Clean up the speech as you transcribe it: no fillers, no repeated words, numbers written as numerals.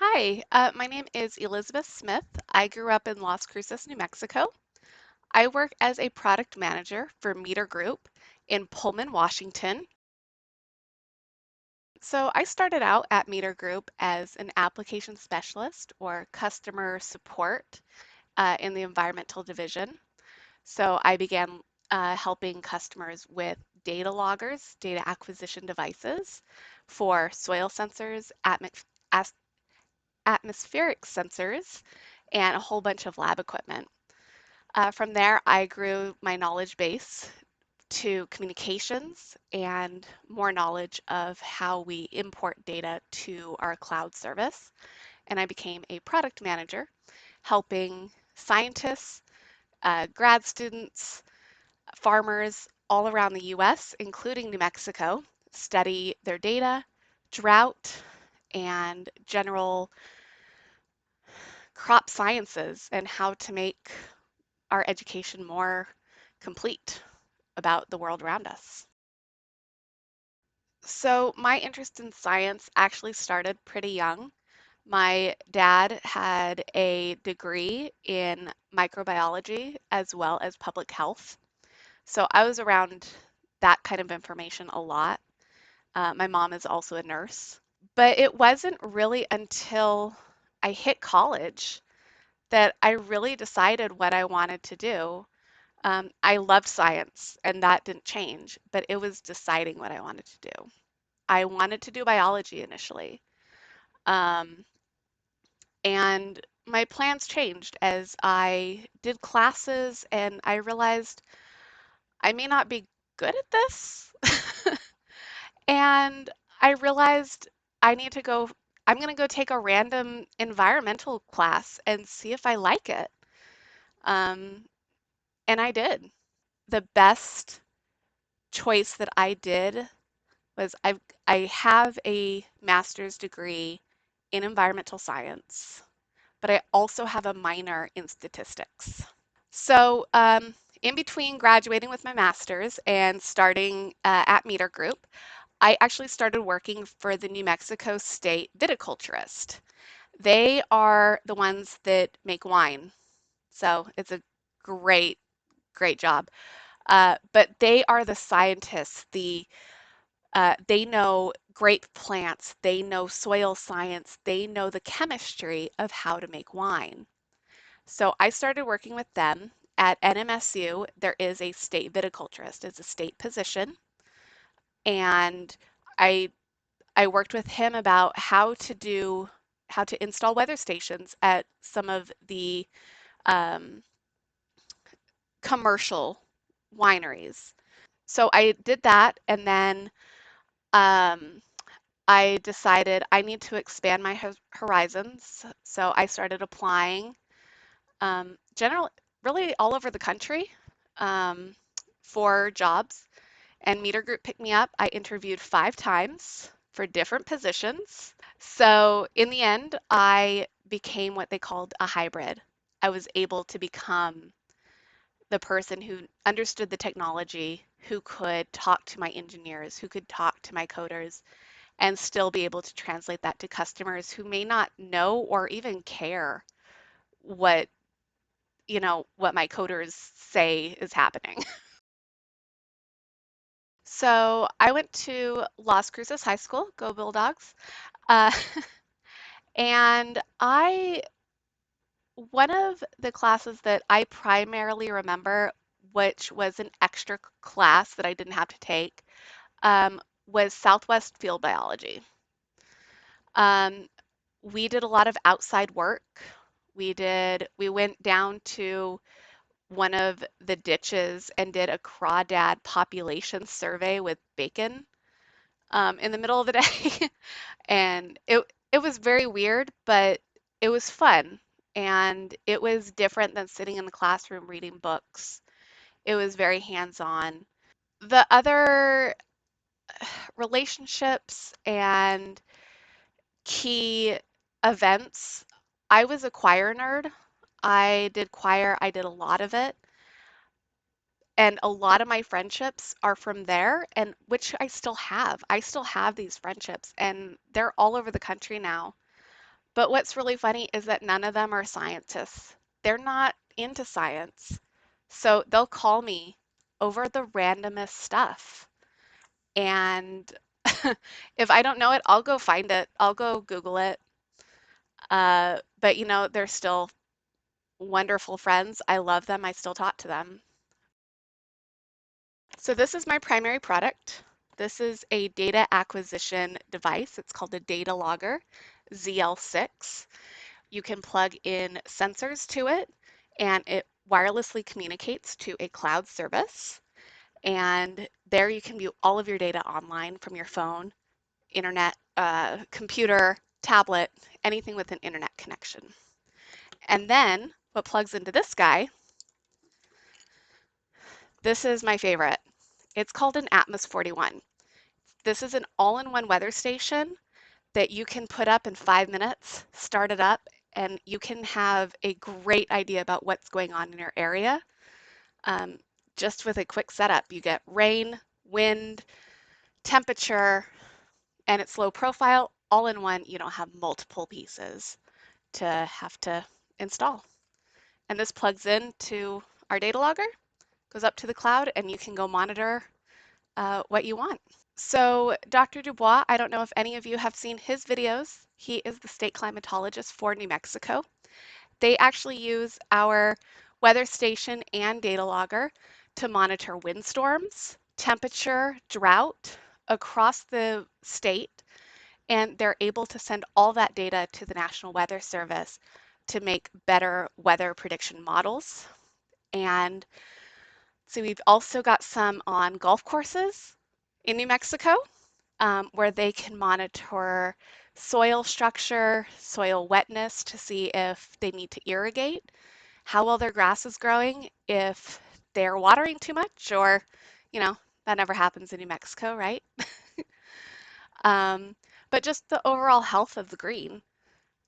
Hi, my name is Elizabeth Smith. I grew up in Las Cruces, New Mexico. I work as a product manager for Meter Group in Pullman, Washington. So I started out at Meter Group as an application specialist or customer support in the environmental division. So I began helping customers with data loggers, data acquisition devices for soil sensors, atmospheric sensors, and a whole bunch of lab equipment. From there, I grew my knowledge base to communications and more knowledge of how we import data to our cloud service. And I became a product manager, helping scientists, grad students, farmers all around the US, including New Mexico, study their data, drought, and general crop sciences and how to make our education more complete about the world around us. So, my interest in science actually started pretty young. My dad had a degree in microbiology as well as public health. So, I was around that kind of information a lot. My mom is also a nurse. But it wasn't really until I hit college that I really decided what I wanted to do. I loved science, and that didn't change, but it was deciding what I wanted to do. I wanted to do biology initially, um, and my plans changed as I did classes, and I realized I may not be good at this. And I realized I need to go, I'm going to go take a random environmental class and see if I like it. Um, and I did. The best choice that I did was I have a master's degree in environmental science, but I also have a minor in statistics. So, in between graduating with my master's and starting at Meter Group, I actually started working for the New Mexico State Viticulturist. They are the ones that make wine. So it's a great, great job. But they are the scientists, they know grape plants, they know soil science, they know the chemistry of how to make wine. So I started working with them at NMSU. There is a state viticulturist, it's a state position, and I I worked with him about how to install weather stations at some of the um, commercial wineries. So I did that, and then um, I decided I need to expand my horizons. So I started applying, general, really all over the country, um, for jobs. And Meter Group picked me up. I interviewed 5 times for different positions. So in the end, I became what they called a hybrid. I was able to become the person who understood the technology, who could talk to my engineers, who could talk to my coders, and still be able to translate that to customers who may not know or even care what, what my coders say is happening. So I went to Las Cruces High School, go Bulldogs. Uh, and one of the classes that I primarily remember, which was an extra class that I didn't have to take, was Southwest Field Biology. Um, we did a lot of outside work. We went down to one of the ditches and did a crawdad population survey with bacon in the middle of the day. And it was very weird, but it was fun. And it was different than sitting in the classroom reading books. It was very hands-on. The other relationships and key events, I was a choir nerd. I did choir, I did a lot of it. And a lot of my friendships are from there, and which I still have. I still have these friendships, and they're all over the country now. But what's really funny is that none of them are scientists. They're not into science. So they'll call me over the randomest stuff. And if I don't know it, I'll go find it. I'll go Google it. But they're still wonderful friends. I love them. I still talk to them. So this is my primary product. This is a data acquisition device. It's called a data logger, ZL6. You can plug in sensors to it and it wirelessly communicates to a cloud service. And there you can view all of your data online from your phone, internet, computer, tablet, anything with an internet connection. And then what plugs into this guy, this is my favorite. It's called an Atmos 41. This is an all-in-one weather station that you can put up in 5 minutes, start it up, and you can have a great idea about what's going on in your area. Um, just with a quick setup, you get rain, wind, temperature, and it's low profile, all in one. You don't have multiple pieces to have to install. And this plugs into our data logger, goes up to the cloud, and you can go monitor what you want. So Dr. Dubois, I don't know if any of you have seen his videos. He is the state climatologist for New Mexico. They actually use our weather station and data logger to monitor windstorms, temperature, drought across the state, and they're able to send all that data to the National Weather Service to make better weather prediction models. And so we've also got some on golf courses in New Mexico where they can monitor soil structure, soil wetness to see if they need to irrigate, how well their grass is growing, if they're watering too much, or, you know, that never happens in New Mexico, right? Um, but just the overall health of the green.